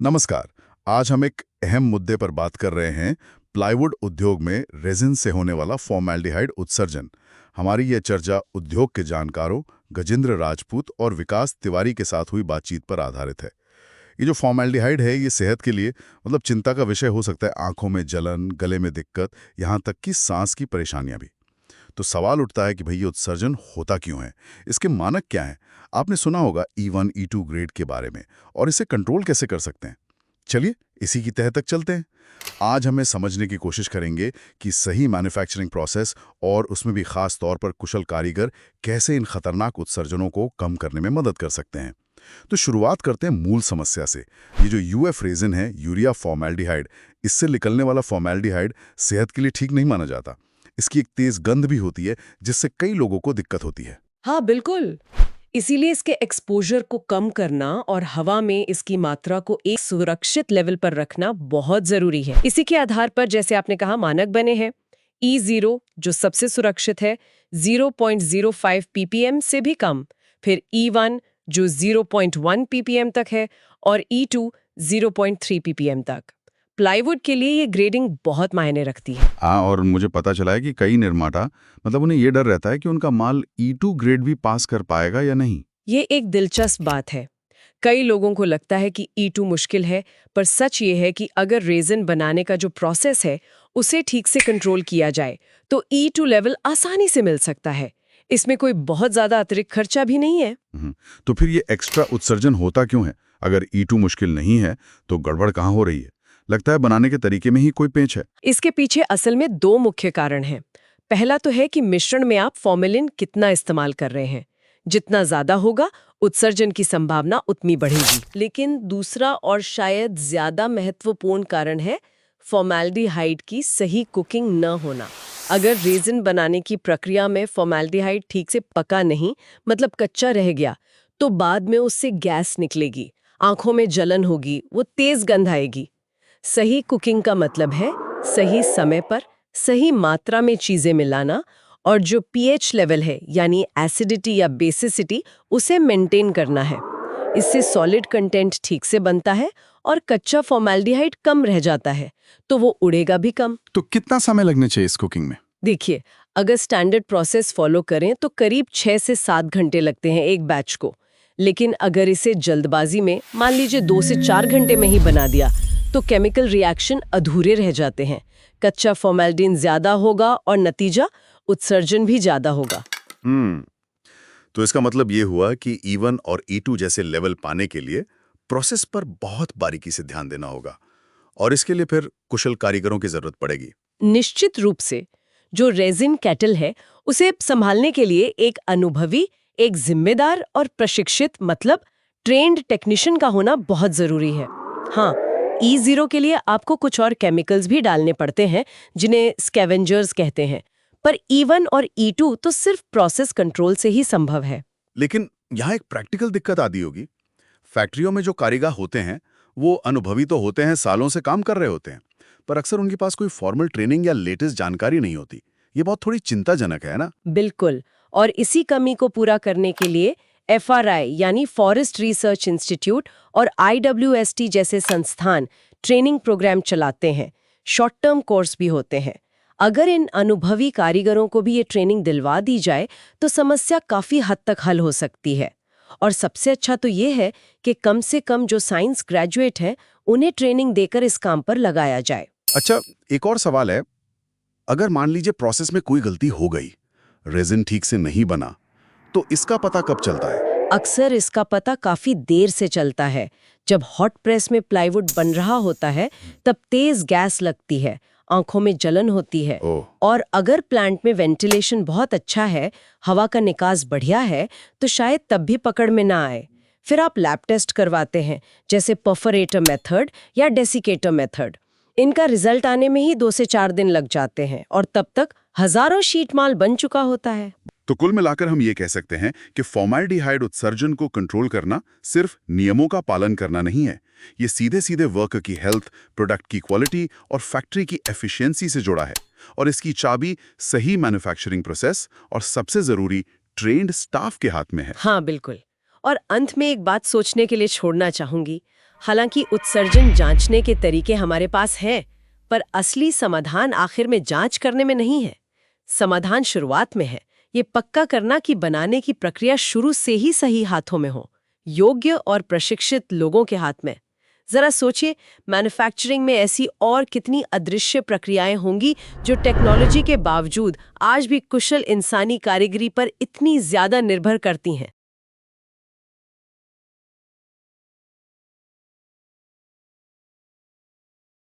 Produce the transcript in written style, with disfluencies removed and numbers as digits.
नमस्कार। आज हम एक अहम मुद्दे पर बात कर रहे हैं, प्लाईवुड उद्योग में रेजिन से होने वाला फॉर्मेल्डिहाइड उत्सर्जन। हमारी ये चर्चा उद्योग के जानकारों गजेंद्र राजपूत और विकास तिवारी के साथ हुई बातचीत पर आधारित है। ये जो फॉर्मेल्डिहाइड है, ये सेहत के लिए चिंता का विषय हो सकता है। आंखों में जलन, गले में दिक्कत, यहाँ तक कि सांस की परेशानियां भी। तो सवाल उठता है कि भाई ये उत्सर्जन होता क्यों है, इसके मानक क्या हैं? आपने सुना होगा E1 E2 ग्रेड के बारे में, और इसे कंट्रोल कैसे कर सकते हैं। चलिए इसी की तह तक चलते हैं। आज हमें समझने की कोशिश करेंगे कि सही मैन्युफैक्चरिंग प्रोसेस और उसमें भी खास तौर पर कुशल कारीगर कैसे इन खतरनाक उत्सर्जनों को कम करने में मदद कर सकते हैं। तो शुरुआत करते हैं मूल समस्या से। ये जो यूएफ रेजिन है, यूरिया फॉर्मेल्डिहाइड, इससे निकलने वाला फॉर्मेल्डिहाइड सेहत के लिए ठीक नहीं माना जाता। इसकी एक तेज गंध भी होती है, जिससे कई लोगों को दिक्कत होती है। हाँ बिल्कुल। इसीलिए इसके एक्सपोजर को कम करना और हवा में इसकी मात्रा को एक सुरक्षित लेवल पर रखना बहुत जरूरी है। इसी के आधार पर जैसे आपने कहा मानक बने हैं। E0 जो सबसे सुरक्षित है 0.05 ppm से भी कम, फिर E1 जो 0.1 ppm तक है और E2 0.3 ppm तक। प्लाईवुड के लिए ये ग्रेडिंग बहुत मायने रखती है। हाँ, और मुझे पता चला है कि कई निर्माता उन्हें ये डर रहता है कि उनका माल E2 ग्रेड भी पास कर पाएगा या नहीं। ये एक दिलचस्प बात है। कई लोगों को लगता है कि E2 मुश्किल है, पर सच ये है कि अगर रेजिन बनाने का जो प्रोसेस है उसे ठीक से कंट्रोल किया जाए तो E2 लेवल आसानी से मिल सकता है। इसमें कोई बहुत ज्यादा अतिरिक्त खर्चा भी नहीं है। तो फिर ये एक्स्ट्रा उत्सर्जन होता क्यों है? अगर E2 मुश्किल नहीं है तो गड़बड़ कहाँ हो रही है? लगता है बनाने के तरीके में ही कोई पेंच है। इसके पीछे असल में दो मुख्य कारण हैं। पहला तो है कि मिश्रण में आप फॉर्मेलिन कितना इस्तेमाल कर रहे हैं। जितना ज्यादा होगा उत्सर्जन की संभावना उतनी बढ़ेगी। लेकिन दूसरा और शायद ज्यादा महत्वपूर्ण कारण है फॉर्मेल्डिहाइड की सही कुकिंग न होना। अगर रेजिन बनाने की प्रक्रिया में फॉर्मेल्डिहाइड ठीक से पका नहीं, मतलब कच्चा रह गया, तो बाद में उससे गैस निकलेगी, आंखों में जलन होगी, वो तेज गंध आएगी। सही कुकिंग का मतलब है सही समय पर सही मात्रा में चीजें मिलाना, और जो पीएच लेवल है यानी एसिडिटी या बेसिसिटी, उसे मेंटेन करना है। इससे सॉलिड कंटेंट ठीक से बनता है और कच्चा फॉर्मेल्डिहाइड कम रह जाता है, तो वो उड़ेगा भी कम। तो कितना समय लगना चाहिए इस कुकिंग में? देखिए, अगर स्टैंडर्ड प्रोसेस फॉलो करें तो करीब 6 से 7 घंटे लगते हैं एक बैच को। लेकिन अगर इसे जल्दबाजी में मान लीजिए 2 से 4 घंटे में ही बना दिया तो केमिकल रिएक्शन अधूरे रह जाते हैं। कच्चा फॉर्मेल्डिन ज्यादा होगा और नतीजा उत्सर्जन भी ज्यादा होगा। तो इसका मतलब ये हुआ कि E1 और E2 जैसे लेवल पाने के लिए प्रोसेस पर बहुत बारीकी से ध्यान देना होगा, और इसके लिए फिर कुशल कारीगरों की जरूरत पड़ेगी। निश्चित रूप से। जो रेजिन कैटल है उसे संभालने के लिए एक अनुभवी, एक जिम्मेदार और प्रशिक्षित मतलब ट्रेन्ड टेक्नीशियन का होना बहुत जरूरी है। हाँ, E0 के लिए आपको कुछ और केमिकल्स भी डालने पड़ते हैं जिन्हें स्कैवेंजर्स कहते हैं, पर E1 और E2 तो सिर्फ प्रोसेस कंट्रोल से ही संभव है। लेकिन यहाँ एक प्रैक्टिकल दिक्कत आती होगी। फैक्ट्रियों में जो कारीगर होते हैं वो अनुभवी तो होते हैं, सालों से काम कर रहे होते हैं, पर अक्सर उनके पास कोई फॉर्मल ट्रेनिंग या लेटेस्ट जानकारी नहीं होती। ये बहुत थोड़ी चिंताजनक है ना? बिल्कुल। और इसी कमी को पूरा करने के लिए FRI यानी फॉरेस्ट रिसर्च इंस्टीट्यूट और IWST जैसे संस्थान ट्रेनिंग प्रोग्राम चलाते हैं। शॉर्ट टर्म कोर्स भी होते हैं। अगर इन अनुभवी कारीगरों को भी ये ट्रेनिंग दिलवा दी जाए तो समस्या काफी हद तक हल हो सकती है। और सबसे अच्छा तो ये है कि कम से कम जो साइंस ग्रेजुएट हैं उन्हें ट्रेनिंग देकर इस काम पर लगाया जाए। अच्छा, एक और सवाल है। अगर मान लीजिए प्रोसेस में कोई गलती हो गई, रेजिन ठीक से नहीं बना, तो इसका पता कब चलता है? अक्सर इसका पता काफी देर से चलता है। जब हॉट प्रेस में प्लाईवुड बन रहा होता है तब तेज गैस लगती है, आंखों में जलन होती है। और अगर प्लांट में वेंटिलेशन बहुत अच्छा है, हवा का निकास बढ़िया है, तो शायद तब भी पकड़ में ना आए। फिर आप लैब टेस्ट करवाते हैं, जैसे परफोरेटर मेथड या डेसिकेटर मेथड। इनका रिजल्ट आने में ही 2 से 4 दिन लग जाते हैं और तब तक हजारों शीट माल बन चुका होता है। तो कुल मिलाकर हम ये कह सकते हैं कि फॉर्मेल्डिहाइड उत्सर्जन को कंट्रोल करना सिर्फ नियमों का पालन करना नहीं है। ये सीधे सीधे वर्कर की हेल्थ, प्रोडक्ट की क्वालिटी और फैक्ट्री की एफिशिएंसी से जुड़ा है। और इसकी चाबी सही मैन्युफैक्चरिंग प्रोसेस और सबसे जरूरी ट्रेन्ड स्टाफ के हाथ में है। हाँ बिल्कुल। और अंत में एक बात सोचने के लिए छोड़ना चाहूंगी। हालांकि उत्सर्जन जांचने के तरीके हमारे पास हैं, पर असली समाधान आखिर में जांच करने में नहीं है। समाधान शुरुआत में है, ये पक्का करना कि बनाने की प्रक्रिया शुरू से ही सही हाथों में हो, योग्य और प्रशिक्षित लोगों के हाथ में। जरा सोचिए, मैन्युफैक्चरिंग में ऐसी और कितनी अदृश्य प्रक्रियाएं होंगी जो टेक्नोलॉजी के बावजूद आज भी कुशल इंसानी कारीगरी पर इतनी ज्यादा निर्भर करती हैं।